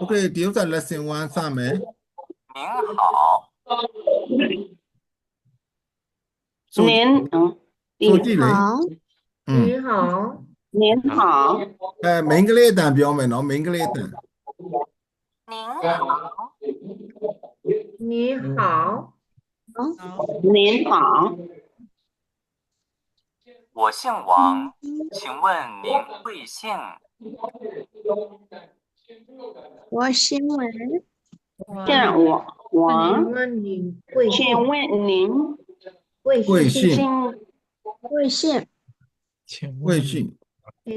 OK，第二个 lesson one 上面。您好。您手机嘞。你好。您好。明个လေးတန်ပြောမယ်နော်明个လေးတန်你好。您好。我姓王，请问您贵姓？我姓文，姓王，请问你贵姓？请问您贵贵姓？姓贵姓？贵姓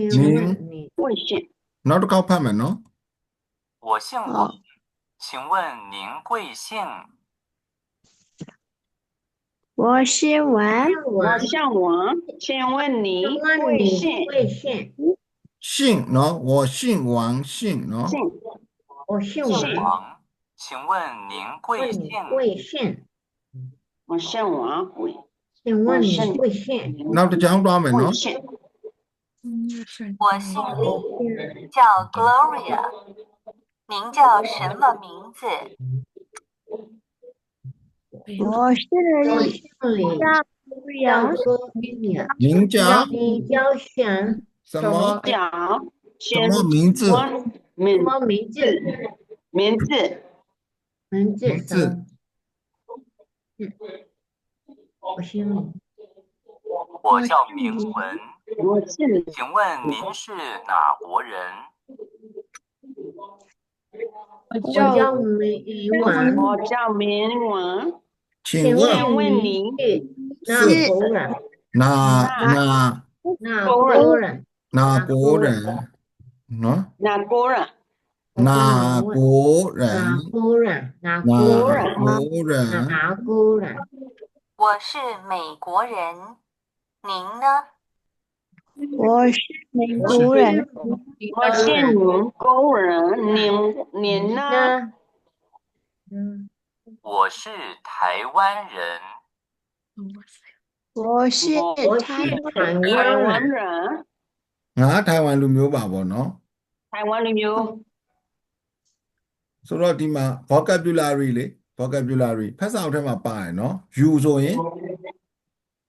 请问你贵姓？နောက်တစ်ခေါက်ဖတ်မယ်နော်我姓王，请问您贵姓？我姓文，我姓王，请问您请问贵你姓？贵姓？姓နော်我姓王姓နော်姓我姓姓王。王，请问您贵问你姓？贵姓？我姓王，请问你贵姓？ နောက်တစ်ကြောင်းသွားမယ် 贵 နော် 姓？我姓李，叫 Gloria。您叫什么名字？我姓我李，姓李，叫叫杨，哥米。您叫你叫什什么叫什么名字名么名字？名字名字名字什么？我姓李。我叫明文，我姓请问您是哪国人？我叫明文。我叫明文，请问请问您哪国人？哪哪国人？哪国人နော်哪国人？哪国人哪国人？哪哪国人？国人哪国人？我是美国人，您呢？我是美国人，我姓宁，工人，您呢？呢？我是台湾人。我是我台是台台湾湾人。人， ငါထိုင်ဝမ်လူမျိုးပါဗောနော် 台湾旅游， ဆိုတော့ဒီမှာ vocabulary လေ vocabulary ဖတ်စာအုပ်ထဲမှာပါတယ်နော် you ဆိုရင်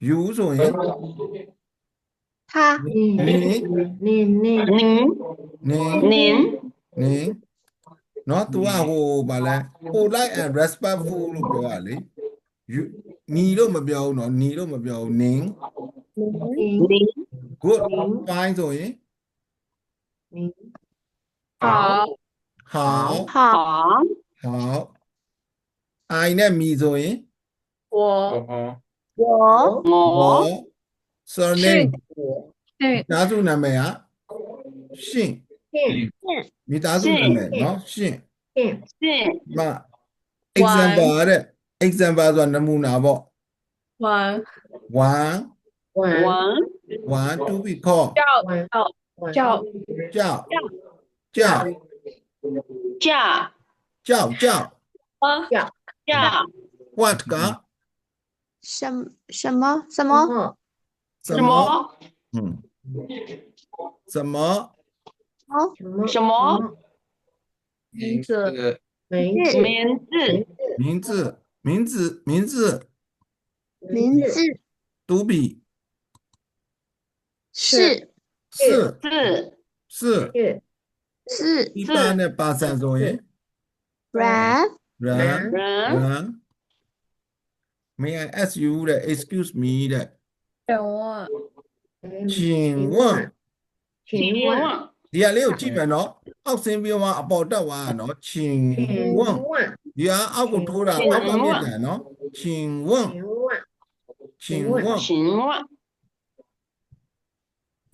you ဆိုရင် 他，你你你您နင်း 您 နင်းနော် तू ကဟိုဗာလဲ polite and respectful လို့ပြောရလေ you ညီလို့မပြောဘူးနော်ညီလို့မပြောဘူးနင်း 您 good fine ဆိုရင် 你好好好，好，好 I နဲ့မီဆိုရင် 我我我 surname 是သားစုနာမည်ကရှင့် 姓 မိသားစုနာမည်နော်ရှင့် 姓姓 မ example တဲ့ example ဆိုတာနမူနာပေါ့ 王 one 王 one to be call 叫叫叫叫叫叫叫 what က什么什么什什么嗯什么什么名字名名字名字名字读笔是是是是一般的八三所言人人人 May I ask you 的 excuse me 的请请问请问ဒီကလေးကိုကြည့်မယ်နော်အောက်ဆင်းပြီးတော့အပေါ်တက်သွားတာနော်请问ဒီကအောက်ကိုထိုးတာအောက်ကမြစ်တယ်နော်请问请问请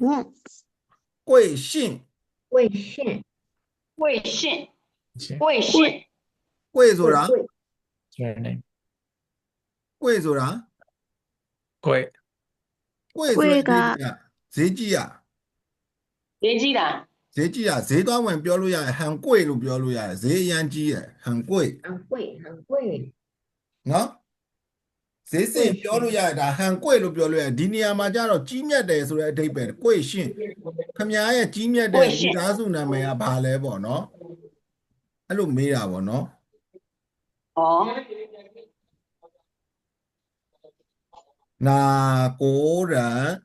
问贵姓贵姓贵姓贵姓贵ဆိုတာ贵ဆိုတာ贵贵ဆိုတာဈေးကြီးอ่ะ 别记了ဈေးကြီးอ่ะဈေးသွားဝင်ပြောလို့ရတယ်很贵လို့ပြောလို့ရတယ်ဈေးအရန်ကြီးတယ်很贵很贵နော် ဈေးစင်ပြောလို့ရတယ်ဒါဟန်ကွေလို့ပြောလို့ရတယ်ဒီနေရာမှာကျတော့ကြီးမြတ်တယ်ဆိုတဲ့အဓိပ္ပာယ်ကွေရှင်းခမည်းရဲ့ကြီးမြတ်တဲ့မိသားစုနာမည်ကဘာလဲပေါ့နော်အဲ့လိုမေးတာပေါ့နော် 哦，哪国人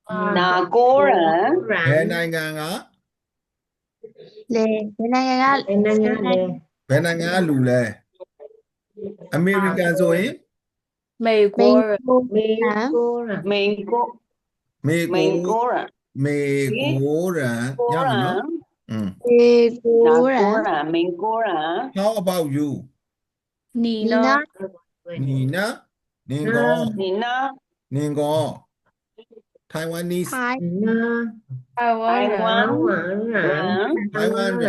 哪国人？ဘယ်နိုင်ငံက လေဘယ်နိုင်ငံက ဘယ်နိုင်ငံကလူလဲအမေရိကန်ဆိုရင် 美国人，美国美美国国人，美国人国ရမယ်နော် 人， မေ 哪 ကိုရ 国人？美国人， How about you 你你呢？呢你呢您个你呢？您个 Taiwanese 台台湾台人，湾人，台湾人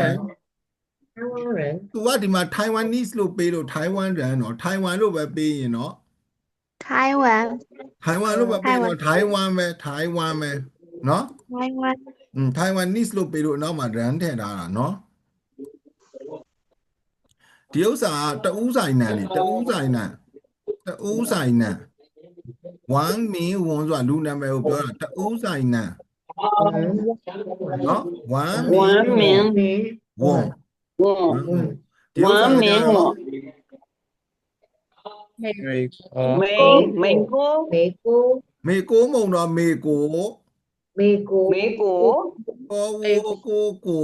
သူကဒီမှာ Taiwanese လို့ပေးလို့ Taiwan 人เนาะ Taiwan လို့ပဲပေးရင်เนาะ 台湾 Taiwan လို့ပဲပေးတော့ Taiwan ပဲ Taiwan ပဲเนาะ 台湾 Taiwanese လို့ပေးလို့အနောက်မှာ run ထည့်ထားတာเนาะဒီဥစ္စာကတဦးဆိုင်နံနေတဦးဆိုင်နံဝမ်မင်းဝန်ဆိုတာလူနာမည်ကိုပြောတာတဦးဆိုင်နံเนาะဝမ်မင်း文明ဝန် 我，ဒီဥစ္စာ 文 က 明我，美美美国မေကိုမုံတော့မေကို美国ကို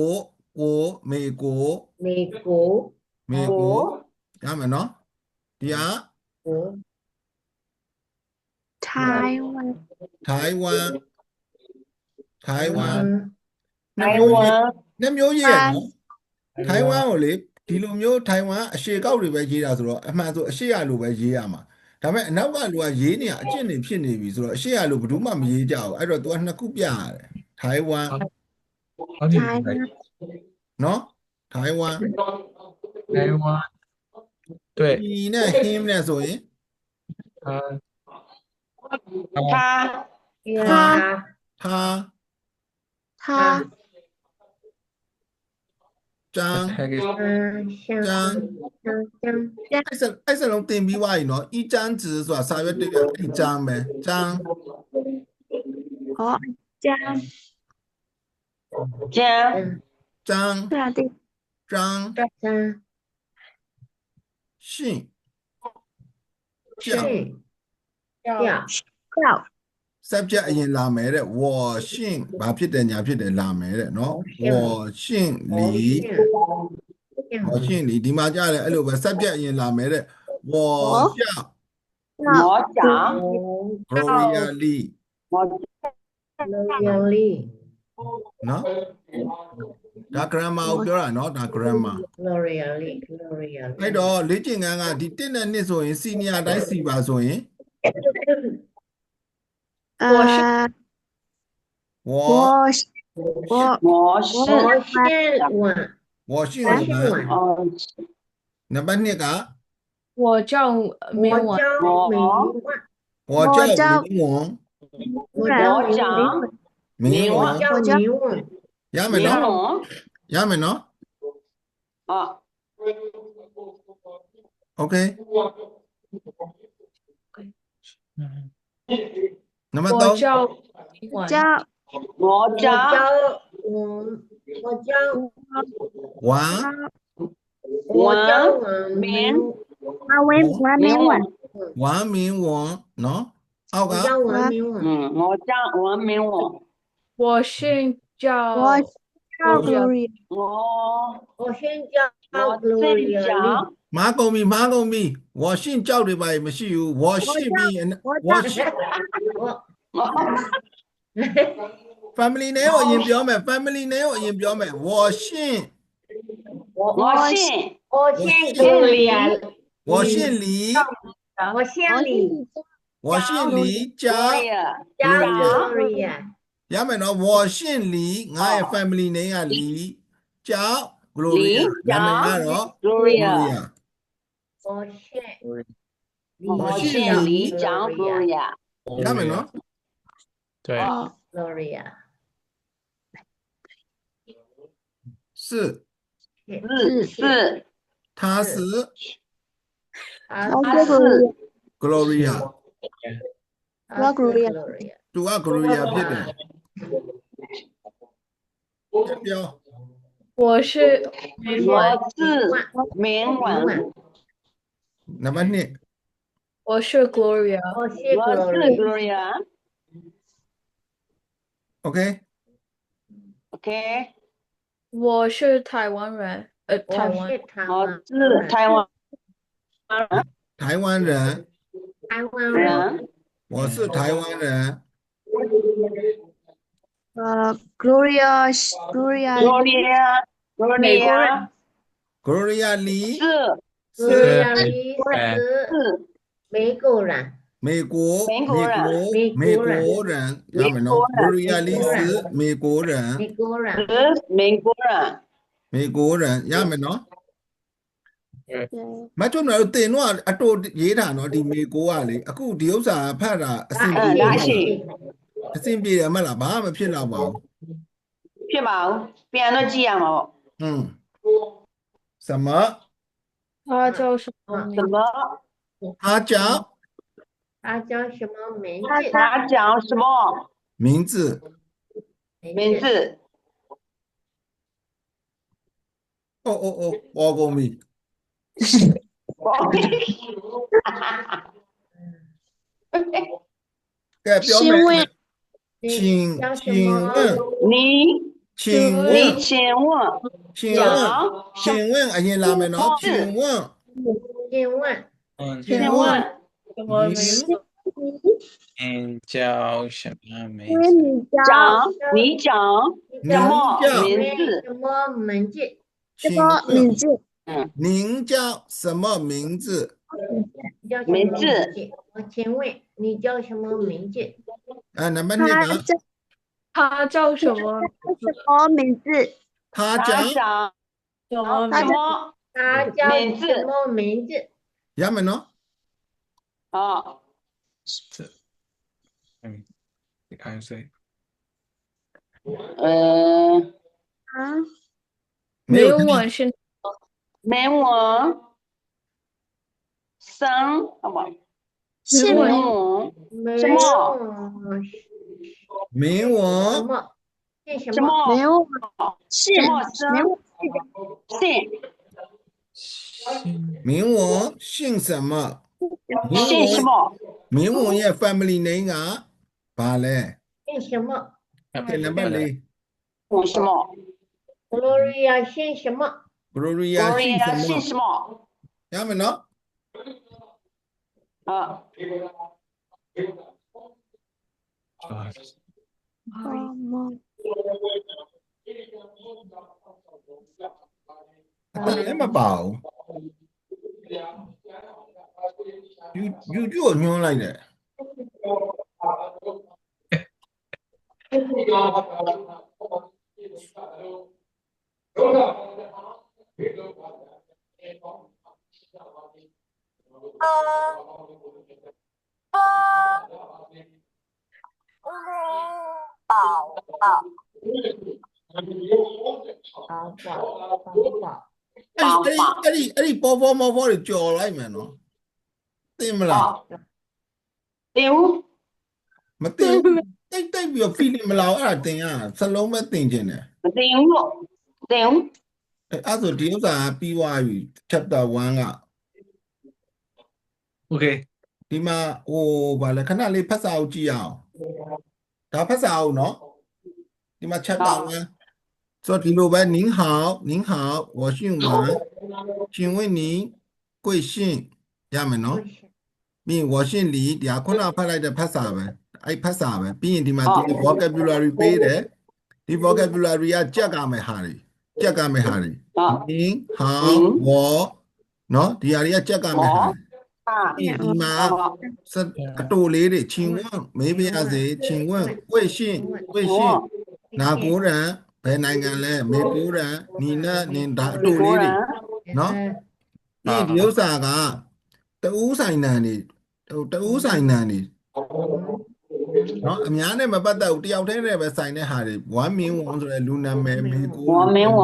မေကိုရမယ်เนาะဒီက台湾台湾台湾နှစ်မျိုးရေးရနော်ထိုင်ဝမ်ကိုလေဒီလိုမျိုးထိုင်ဝမ်အရှေ့ကောက်တွေပဲရေးတာဆိုတော့အမှန်ဆိုအရှေ့ရလိုပဲရေးရမှာဒါပေမဲ့အနောက်ကလူကရေးနေရအကျင့်နေဖြစ်နေပြီဆိုတော့အရှေ့ရလိုဘယ်သူမှမရေးကြဘူးအဲ့တော့ तू ကနှစ်ခုပြရတယ်ထိုင်ဝမ် 好几台湾 နော်ထိုင်ဝမ် 台湾，对， ဒီနဲ့ဟင်းနဲ့ဆိုရင် 他他他他张 他给张အဲ့စလုံးတင်ပြီးွားရင်နော်一张纸ဆိုတာစာရွက်တစ်ရွက်一张ပဲ张哦江江张对啊对张信叫叫叫 subject အရင်လာမယ်တဲ့我信ဘာဖြစ်တယ်ညာဖြစ်တယ်လာမယ်တဲ့နော်我信你我信你ဒီမှာကြားတယ်အဲ့လိုပဲ subject အရင်လာမယ်တဲ့我叫我讲 Gloria Lee 我နော်ဒါ grammar ကိုပြောတာနော်ဒါ grammar အဲ့တော့လေ့ကျင့်ခန်းကဒီ1နဲ့2ဆိုရင် senior တိုင်း စီပါဆိုရင်我我我是我信我们နံပါတ်2က我叫明文，我叫明文明文ရမယ်နော်ရမယ်နော် 啊 okay နံပါတ်我3叫明文，叫我叫王明阿文王明文王明文နော်အောက်က我叫文明我姓叫我叫 Gloria 我姓蒋မာကုန်ပြီ我信ကြောက်တွေပါမရှိဘူး我信ပြီး我信 family name ကိုအရင်ပြောမယ် family name ကိုအရင်ပြောမယ်我信我姓我姓李我姓李叫 Gloria ရမယ်နော်我姓李ငါရဲ့ family name က李叫 Gloria နာမည်ကတော့ Gloria 我姓李蒋 Gloria ရမယ်နော်对，是是他是他是 Gloria 我 Gloria သူက Gloria ဖြစ်တယ်ပြော 我是明我晚，是明晚， နံပါတ်2我是 Gloria，我是 Gloria。 Okay OK，我是台湾人，台湾，我是台湾台湾人人。我是台湾人Gloria Gloria Lee 是是美国人ရမယ်နော် Gloria Lee 是美国人美国人。美国人ရမယ်နော်မတ်တို့တို့တင်တော့အတူရေးတာနော်ဒီ美国ကလေအခုဒီဥစ္စာဖတ်တာအဆင်ပြေတယ် ဒါရှိ အဆင်ပြေတယ်မလားဘာမှမဖြစ်တော့ပါဘူး ဖြစ်ပါဘူးပြန်တော့ကြည့်ရမှာပေါ့ 什么他叫什么名什么他叫他讲什么名字名字ပေါ်ကုန်ပြီကဲပြောမယ်请问你请你问请問အရင်လာမယ်နော်请問请问什么名字？你叫什么名字？你讲什么名字请問您叫什么名字名字请问你叫什么名字？နံပါတ်2က他叫什么？名字他他叫讲什么名什么他叫什么名字？ရမယ်နော်啊这，你看谁？没有明晚是美文生好不好明晚文什么明我什么姓什么生姓明我姓什么姓什么明我ရဲ့ family name ကဘာလဲ姓什么နံပါတ်4姓什么？Gloria 姓什么？ Gloria 姓什姓么什么ရမယ်နော်啊အတန်လည်းမပါဘူးယူကိုညွှန်းလိုက်တယ် အဲ့ဒီပေါ်ပေါ်မော်ပေါ်တွေကြော်လိုက်မယ်နော်သိမလား 丢 မသိဘူးတိတ်ပြီးတော့ feeling မလာဘူးအဲ့ဒါတင်ရစလုံးပဲတင်ခြင်းတယ် 丢丢 အဲ့ဆိုဒီဥစ္စာပြီးသွားပြီ chapter 1က OK， ဒီမှာဗာလဲခဏလေးဖတ်စာအုပ်ကြည့်အောင်ဒါဖတ်စာအုပ်နော်ဒီမှာ chapter 1ဆိုဒီလိုပဲ您好您好我姓王请问你贵姓ရမယ်နော်ပြီးရင်我姓李ဒီခုနဖတ်လိုက်တဲ့ဖတ်စာပဲအဲ့ဖတ်စာပဲပြီးရင်ဒီမှာဒီ vocabulary ပေးတယ်ဒီ vocabulary ကကြက်ကမယ်ဟာတွေကြက်ကမယ်ဟာတွေ您好我နော်ဒီဟာတွေကကြက်ကမယ်ဟာဒီမှာအတူလေးတွေ请问မေးပြရစေ请问贵姓哪国人ဘယ်နိုင်ငံလဲ美国人你呢你ဒါအတူလေးတွေနော်ဒီဥစ္စာကတူးဆိုင်နံနေတူးဆိုင်နံနေနော်အများနဲ့မပတ်သက်ဘူးတယောက်တည်းနဲ့ပဲဆိုင်တဲ့ဟာတွေဝမ်းမင်းဝန်ဆိုတဲ့လူနာမည်မေကို我没我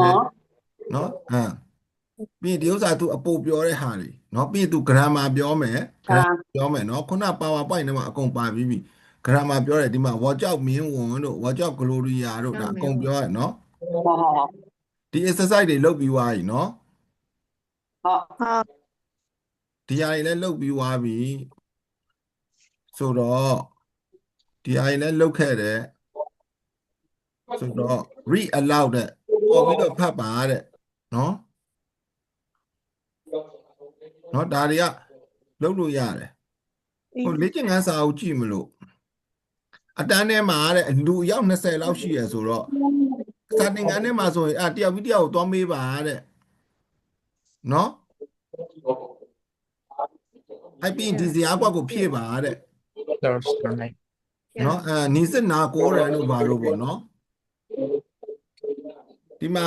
နော် ပြီးရင်ဒီဥစ္စာ तू အပိုပြောတဲ့ဟာတွေเนาะပြီးရင် तू grammar ပြောမယ် grammar ပြောမယ်เนาะခုန PowerPoint ထဲမှာအကုန်ပါပြီးပြီ grammar ပြောတယ်ဒီမှာဝါကြောက်မင်းဝန်တို့ဝါကြောက် Gloria တို့ဒါအကုန်ပြောရเนาะ ဟုတ် ဒီ exercise တွေလုပ်ပြီးသွားပြီเนาะ ဟုတ် ဟုတ် ဒီဟာတွေလည်းလုပ်ပြီးသွားပြီဆိုတော့ဒီဟာတွေလည်းလုပ်ခဲ့တယ်ဆိုတော့ read aloud တဲ့ပေါ်ပြီးတော့ဖတ်ပါတဲ့เนาะเนาะဒါတွေကလုပ်လို့ရတယ်ဟိုလေ့ကျင့်ခန်းစာအုပ်ကြည့်မလို့အတန်းထဲမှာတဲ့လူအယောက်20လောက်ရှိရဆိုတော့စာသင်ခန်းထဲမှာဆိုရင်တယောက်ပြီးတယောက်ကိုသွားမေးပါတဲ့เนาะအဲ့ပြီးဒီစရာကွက်ကိုဖြည့်ပါတဲ့ That's right. เนาะနီစစ်နာကိုရန်လို့ပါလို့ပေါ့เนาะဒီမှာ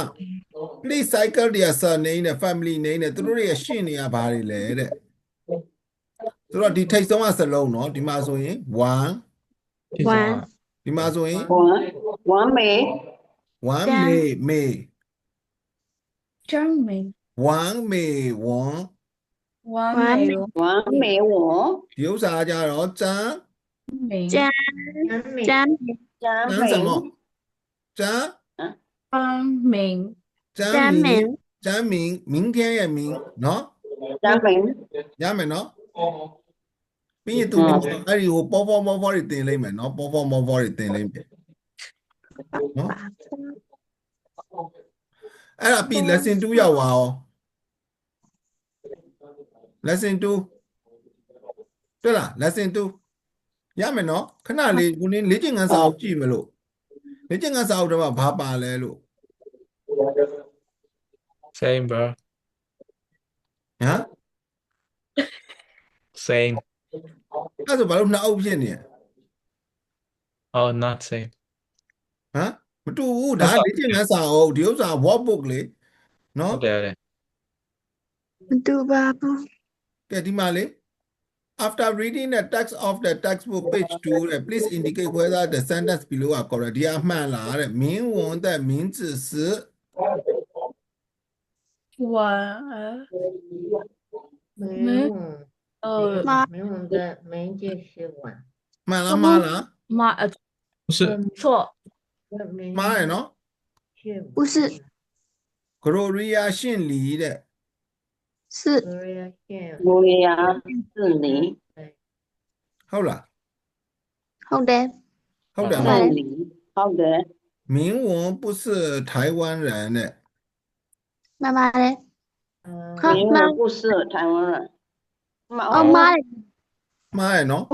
please cycle their surname နဲ့ family name နဲ့သူတို့ရဲ့ရှင့်နေရဘာတွေလဲတဲ့ဆိုတော့ဒီထိတ်ဆုံးကစလုံးเนาะဒီမှာဆိုရင်1 ဒီမှာဆိုရင် ဝမ်းမေ 1 may may German 1 may 1 one ဝမ်းမေဝ ဒီဥစ္စာကကြတော့ကျန်း Ming ကျန်း Chán mẹ. ကျန်း ကျမ်း ကျန်း မေ 什么ကျန်း Ming ကျန်း ကျန်း မ မ င် င် ကျန်းမင်明天ရဲ့မင်เนาะ ကျမ်းမေ ရမယ်เนาะပြီးရင်သူဒီမှာအဲ့ဒီဟိုပေါ်ပေါ်မောတွေတင်လိုက်မယ်เนาะပေါ်ပေါ်မောတွေတင်လိုက်မယ်เนาะအဲ့ဒါပြီး lesson 2ရောက်ပါအောင် lesson 2တွေ့လား lesson 2ရမယ်เนาะခဏလေးခုနလေ့ကျင့်ခန်းစာအုပ်ကြည့်မလို့လေ့ကျင့်ခန်းစာအုပ်တော့ဘာပါလဲလို့ Same, bro. ဟမ် Same. အဲ့ဒါဆိုဘာလို့နှစ်အုပ်ဖြစ်နေရ Oh, not same. ဟမ်မတူဘူးဒါလေ့ကျင့်ခန်းစာအုပ်ဒီဥစ္စာ workbook လေเนาะ Okay. မတူပါဘူး ကဲဒီမှာလေ after reading the text of the textbook page 2 please indicate whether the sentence below are correct ဒီအမှန်လားတဲ့明文的名字是我Mẹ呃妈 mẹ mình cái mẹ chia sẻ hoàn. မှန်လားမှားလား 妈不是，错 Mẹ မှားရယ်နော် chia 不是 Gloria ရှင့်လီတဲ့ 是 Gloria chia လူရယာ是你 ဟုတ်လား ဟုတ်တယ် ဟုတ်တယ် 是 မဟုတ် 你ဟုတ်တယ် 明文不是台湾人的 မှန်ပါတယ် Ờ, 明文不是台湾人မ အော်မားတယ် မှားရယ်နော်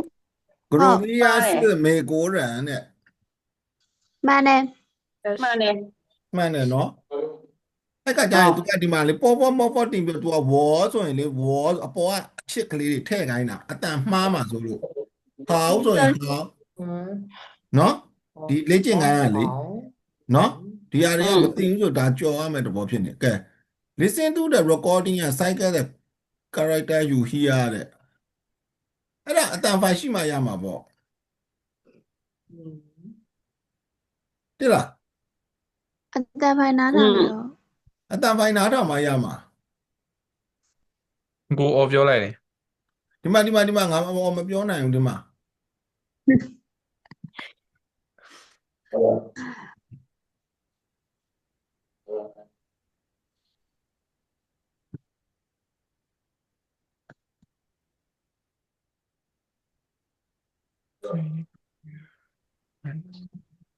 Gloria 是美国人的 မှန်တယ် မှန်တယ် မှန်တယ်နော်အဲ့ကကြာရင်သူကဒီမှာလေပေါ်ပေါ်မောပေါ်တင်ပြီးသူကဝေါ်ဆိုရင်လေဝေါ်အပေါ်ကအချစ်ကလေးတွေထည့်ခိုင်းတာအတန်မှားမှာဆိုလို့ဟောင်းဆိုရင်ဟောင်း ừ. နော်ဒီလေ့ကျင့်ခန်းကလေ Hổ. နော်ဒီဟာတွေကမသိဘူးဆိုဒါကြော်ရမယ်တဘောဖြစ်နေကဲ listen to the recording and cycle the character you hear တဲ့အဲ့ဒါအတန်ဖိုင်ရှိမှရမှာပေါ့ Ừ. တိလား အတန်ဖိုင်နားထောင်လို့ အတန်ဖိုင်နားထောင်မှရမှာ ကိုအော်ပြောလိုက်တယ် ဒီမှာငါမပြောနိုင်ဘူးဒီမှာ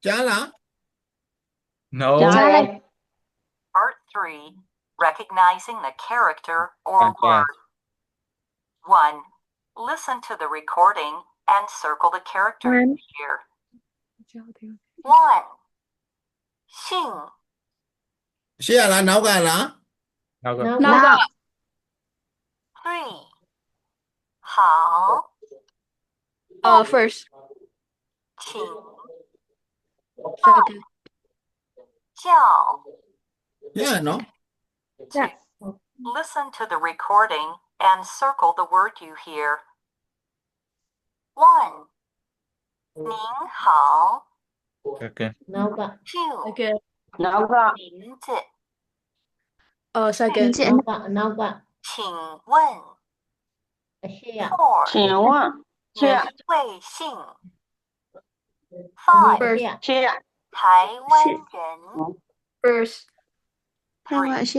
ကြားလား No ကြားလိုက် Part 3. Recognizing the character or Okay. word. 1. Listen to the recording and circle the character you hear. 1. 姓 ရှေ့ရလားနောက်ကလား နောက်က Nó 那个 3. 好 first 请 second 叫 ရရနော် Listen to the recording and circle the word you hear. 1. 您好 Okay. nó cả 2. okay နောက်က 名字 second နောက်က 请问 အရှိရ four 请问您是贵姓 အ five ရှိရ 是台湾人 first 台湾是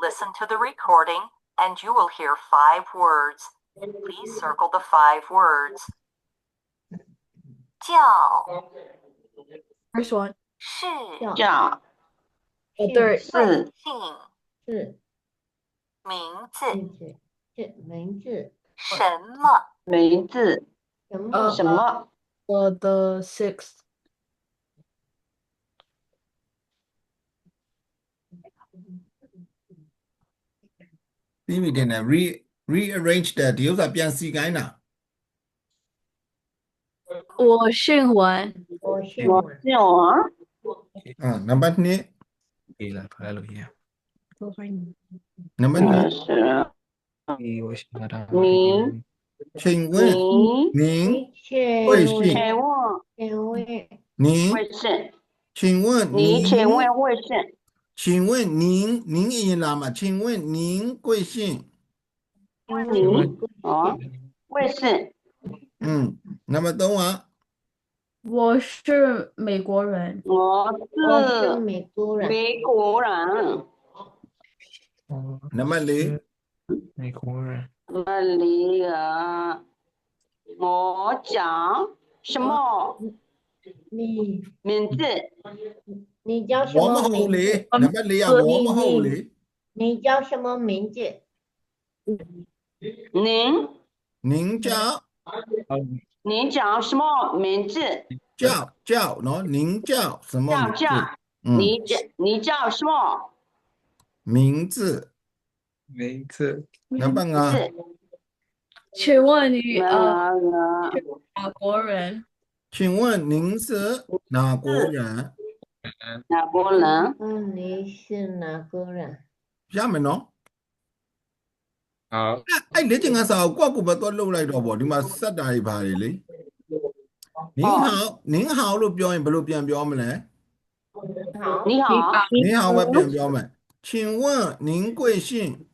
Listen to the recording and you will hear 5 words. Please circle the 5 words. 叫 first one 是叫 third 是姓是名字名字什么名字什么什么 the sixth ပြီးပြီတင်တယ် rearrange တဲ့ဒီဥစ္စာပြန်စီကိုင်းတာ 我姓王我姓我王姓王 နံပါတ်2 အေးလားဖားလို့ရ နံပါတ်2 是 အေးဝရှိတာ 你请问你您贵姓请问请问您贵姓请问你请问贵姓请问您အရင်လာမှာ请问您贵姓你哦贵姓နံပါတ်3က我是美国人我我是是美国人美国人နံပါတ်4 美国人那里我讲什么你名字你叫什ဝမ 么 ဟုတ် 名 လေ 字 နံပါတ်4ကဝမဟုတ်လေ 你叫什么名字您您叫您讲什么名字叫喏您叫什么名字叫你叫什么名字名字နံပါတ်5字请问你那个哪国人请问您是哪国人哪国人你是哪个人 ရမယ်နော် 好 အဲ့လေ့ကျင့်ခန်းစာကိုကိုယ့်ကိုယ်ပဲတော့လှုပ်လိုက်တော့ဗောဒီမှာစက်တာတွေပါတယ်လေနင်းဟောလို့ပြောရင်ဘယ်လိုပြန်ပြောမလဲ 你好 နင်းဟောပဲပြန်ပြောမယ်请问您贵姓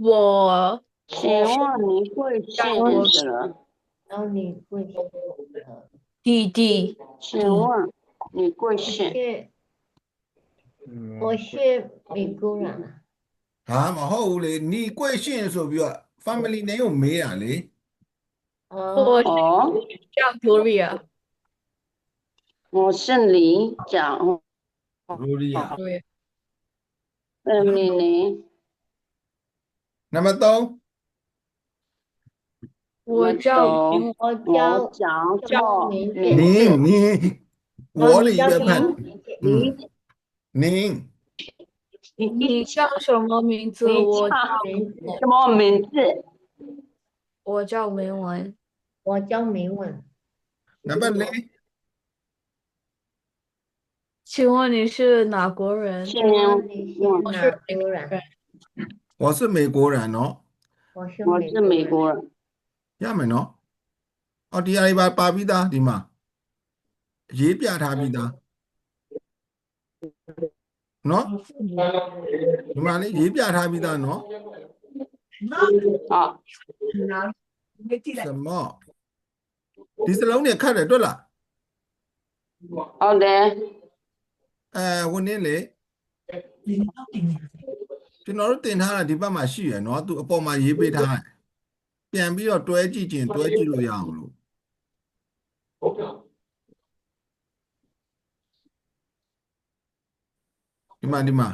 我请问你贵姓是人然后你贵姓弟弟请问你贵姓我是美国人啊 ဟာမဟုတ်ဘူးလေ你贵姓ဆိုပြီးတော့ family name ကိုမေးတာလေ 哦哦叫 Gloria 我姓李讲 ရိုရီယာ 对你နံပါတ်3我叫林我叫我讲什么名字您我里叫边看什么您你叫什么名字你我叫名字什么名字我叫梅文我叫明文 နံပါတ်4请问你是哪国人请你是哪国人我是美国人နော် 我是我是美国人 ရမယ်နော်အော်ဒီအရာတွေပါပြီးသားဒီမှာရေးပြထားပြီးသားနော်ဒီမှာလေရေးပြထားပြီးသားနော် 好什么ဒီစလုံးတွေခတ်တယ်တွေ့လား 好的ဟိုနင်းလေကျွန်တော်တို့တင်ထားတာဒီဘက်မှာရှိရယ်နော်သူအပေါ်မှာရေးပေးထားတယ်ပြန်ပြီးတော့တွဲကြည့်ခြင်းတွဲကြည့်လို့ရအောင်လို့ဒီမှာ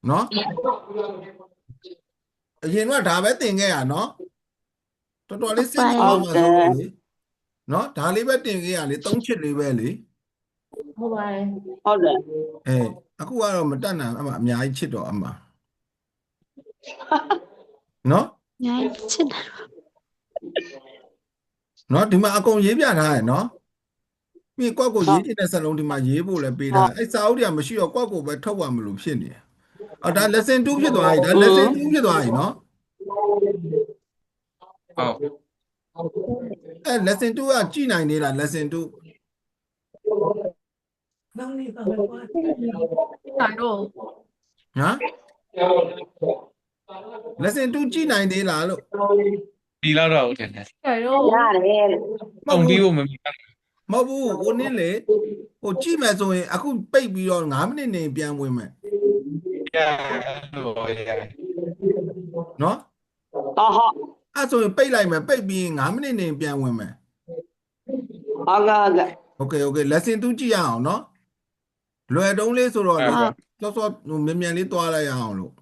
နော်အရင်ကဒါပဲတင်ခဲ့ရနော်တော်တော်လေးစိတ်ကြည့်အောင်ပါဆိုလေနော်ဒါလေးပဲတင်ခဲ့ရလေ၃ချစ်လေးပဲလေ 后来好的အခုကတော့မတက်နိုင်အများကြီးချစ်တော့အမှနော် ညာချစ်တယ် နော်ဒီမှာအကုန်ရေးပြထားရယ်နော်ပြီးကွက်ကိုရေးချင်တဲ့စလုံးဒီမှာရေးဖို့လည်းပေးထားအဲ့စာအုပ်တွေကမရှိတော့ကွက်ကိုပဲထုတ်ရမလို့ဖြစ်နေတယ်အော်ဒါ lesson 2ဖြစ်သွားပြီဒါ lesson 2ဖြစ်သွားပြီနော် 好 lesson 2ကကြည်နိုင်သေးလား lesson 2 Tài đồ. ဟမ် lesson 2ကြည့်နိုင်သေးလားလို့ ဒီလောက်တော့ဟုတ်တယ် Tài đồ. ရတယ် ပုံပြီးဖို့မမြင် မဟုတ်ဘူးဟိုနင်းလေဟိုကြည့်မယ်ဆိုရင်အခုပိတ်ပြီးတော့9မိနစ်နေပြန်ဝင်မယ် ရလို့ရ နော် တော့ဟုတ် အဲ့ဆိုရင်ပိတ်လိုက်မယ်ပိတ်ပြီးရင်9မိနစ်နေပြန်ဝင်မယ် ဟုတ်ကဲ့ okay lesson 2ကြည့်ရအောင်နော်လွယ်တုံးလေးဆိုတော့ ဟုတ် စောစောမြန်မြန်လေးသွားလိုက်ရအောင်လို့